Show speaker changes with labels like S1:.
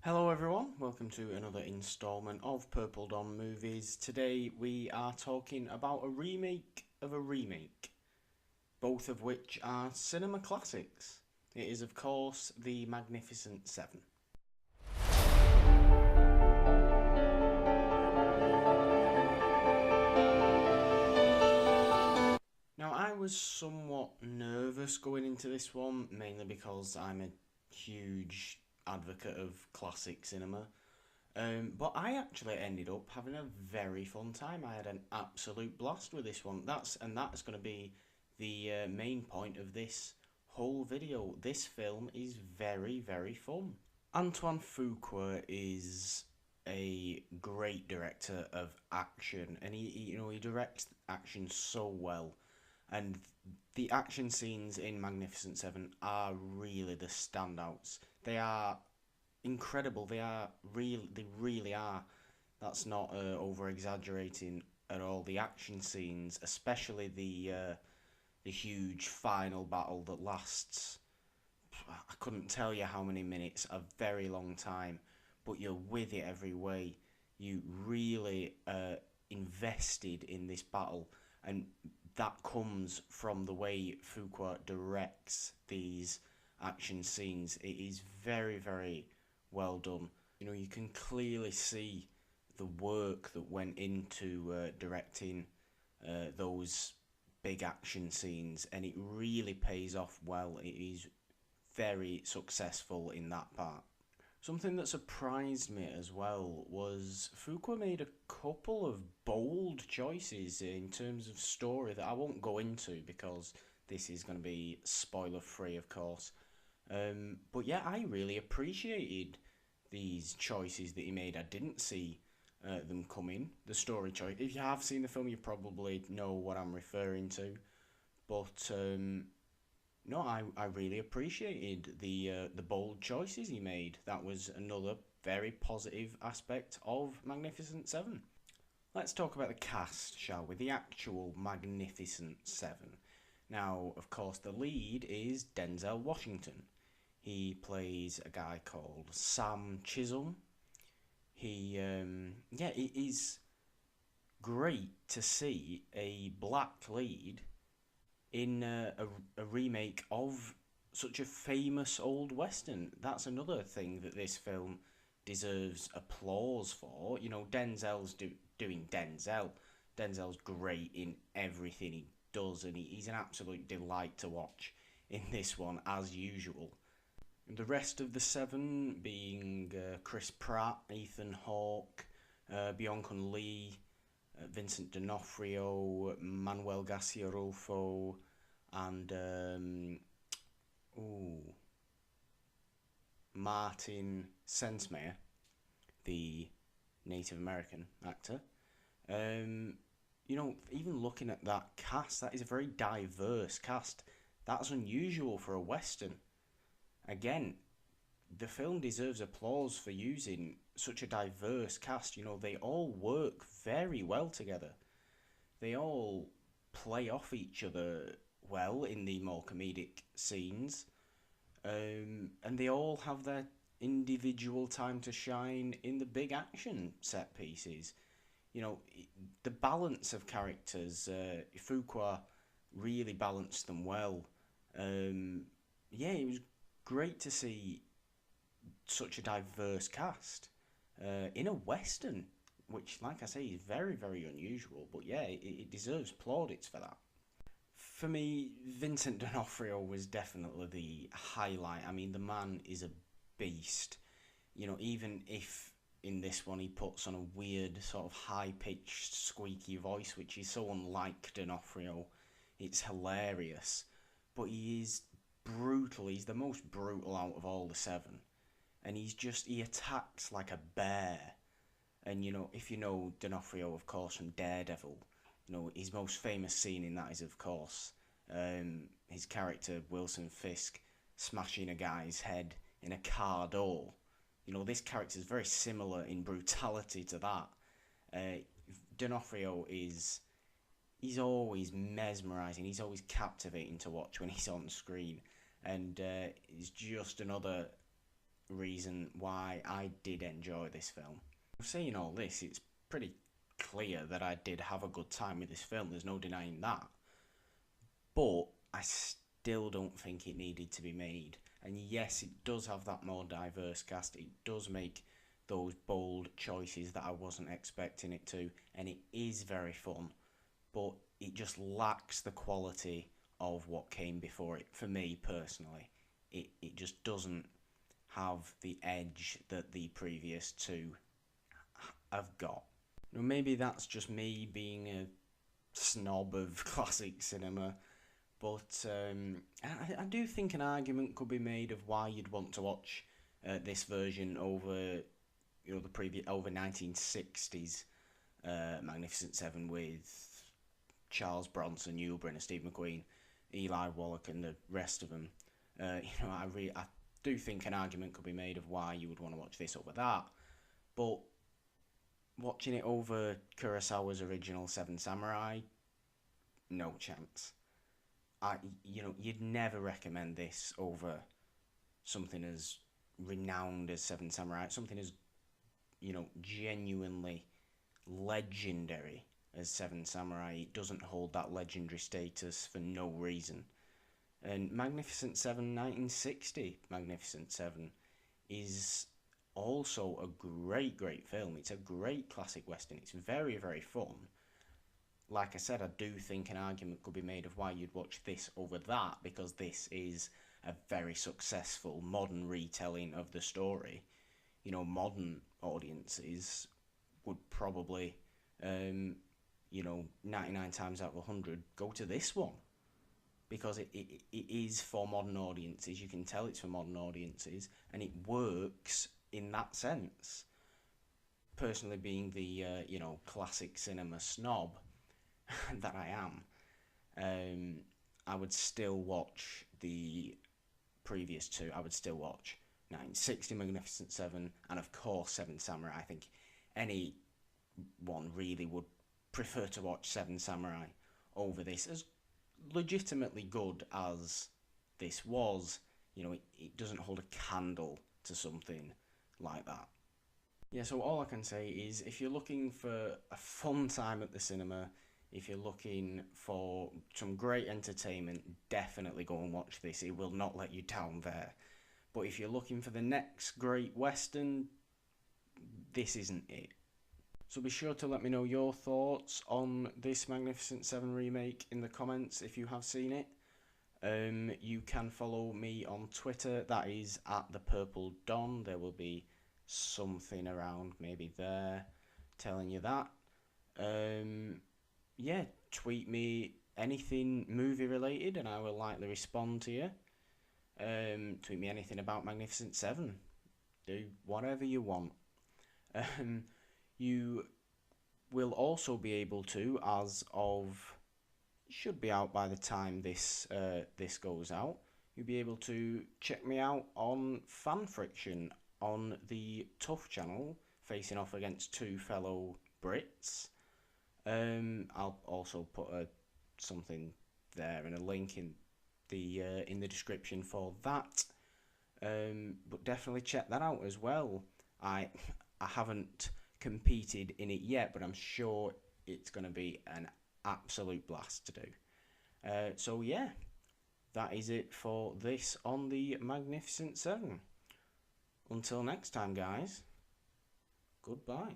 S1: Hello everyone, welcome to another installment of PurpleDon Movies. Today we are talking about a remake of a remake, both of which are cinema classics. It is of course The Magnificent Seven. Now I was somewhat nervous going into this one, mainly because I'm a huge advocate of classic cinema. But I actually ended up having a very fun time. I had an absolute blast with this one. That's going to be the main point of this whole video. This film is very fun. Antoine Fuqua is a great director of action, and he directs action so well. And the action scenes in Magnificent Seven are really the standouts. They are incredible. They are real. They really are. That's not over exaggerating at all. The action scenes, especially the huge final battle that lasts, I couldn't tell you how many minutes, a very long time, but you're with it every way. You really invested in this battle, and that comes from the way Fuqua directs these action scenes. It is very well done. You can clearly see the work that went into directing those big action scenes, and it really pays off well. It is very successful in that part. Something that surprised me as well was Fuqua made a couple of bold choices in terms of story that I won't go into because this is going to be spoiler free, of course. But yeah, I really appreciated these choices that he made. I didn't see them coming. The story choice. If you have seen the film, you probably know what I'm referring to. But no, I really appreciated the bold choices he made. That was another very positive aspect of Magnificent Seven. Let's talk about the cast, shall we? The actual Magnificent Seven. Now, of course, the lead is Denzel Washington. He plays a guy called Sam Chisholm. It is great to see a black lead in a remake of such a famous old western. That's another thing that this film deserves applause for. Doing Denzel. Denzel's great in everything he does, and he's an absolute delight to watch in this one, as usual. The rest of the seven being Chris Pratt, Ethan Hawke, Byung-Hun Lee, Vincent D'Onofrio, Manuel Garcia Rulfo, and Martin Sensmeyer, the Native American actor. Even looking at that cast, that is a very diverse cast. That's unusual for a western. Again, the film deserves applause for using such a diverse cast. They all work very well together. They all play off each other well in the more comedic scenes, and they all have their individual time to shine in the big action set pieces. The balance of characters, Fuqua really balanced them well. It was great to see such a diverse cast in a western, which, like I say, is very unusual. But yeah, it deserves plaudits for that. For me, Vincent D'Onofrio was definitely the highlight. I mean, the man is a beast. Even if in this one he puts on a weird sort of high-pitched squeaky voice, which is so unlike D'Onofrio, it's hilarious. But he is brutal. He's the most brutal out of all the seven, and he attacks like a bear. And if you know D'Onofrio, of course, from Daredevil, his most famous scene in that is, of course, his character Wilson Fisk smashing a guy's head in a car door. This character is very similar in brutality to that. D'Onofrio he's always mesmerising. He's always captivating to watch when he's on screen, and he's just another reason why I did enjoy this film. Saying all this, it's pretty clear that I did have a good time with this film, there's no denying that. But I still don't think it needed to be made. And yes, it does have that more diverse cast, it does make those bold choices that I wasn't expecting it to, and it is very fun, but it just lacks the quality of what came before it, for me personally. It just doesn't have the edge that the previous two have got. Now, maybe that's just me being a snob of classic cinema, but I do think an argument could be made of why you'd want to watch this version over, you know, the previous, over 1960s Magnificent Seven with Charles Bronson, Hugh Brynner, Steve McQueen, Eli Wallach, and the rest of them. You know, I do think an argument could be made of why you would want to watch this over that, but watching it over Kurosawa's original Seven Samurai, no chance. You know, you'd never recommend this over something as renowned as Seven Samurai, something as, you know, genuinely legendary as Seven Samurai. It doesn't hold that legendary status for no reason. And Magnificent Seven, 1960 Magnificent Seven, is also a great film. It's a great classic western. It's very, very fun. Like I said, I do think an argument could be made of why you'd watch this over that, because this is a very successful modern retelling of the story. You know, modern audiences would probably, you know, 99 times out of 100 go to this one, because it is for modern audiences. You can tell it's for modern audiences, and it works in that sense. Personally, being the you know, classic cinema snob that I am, I would still watch the previous two. I would still watch 1960 Magnificent Seven, and of course Seven Samurai. I think anyone really would prefer to watch Seven Samurai over this. As legitimately good as this was, you know, it doesn't hold a candle to something like that. Yeah, so all I can say is, if you're looking for a fun time at the cinema, if you're looking for some great entertainment, definitely go and watch this. It will not let you down there. But if you're looking for the next great western, this isn't it. So be sure to let me know your thoughts on this Magnificent Seven remake in the comments if you have seen it. You can follow me on Twitter, that is at the PurpleDon. There will be something around maybe there telling you that. Yeah, tweet me anything movie related and I will likely respond to you. Tweet me anything about Magnificent Seven. Do whatever you want. You will also be able to, as of, should be out by the time this goes out, you'll be able to check me out on Fan Friction on the Tough channel, facing off against two fellow Brits. I'll also put something there and a link in the description for that. But definitely check that out as well. I haven't competed in it yet, but I'm sure it's going to be an absolute blast to do. So yeah, that is it for this on the Magnificent Seven. Until next time, guys, goodbye.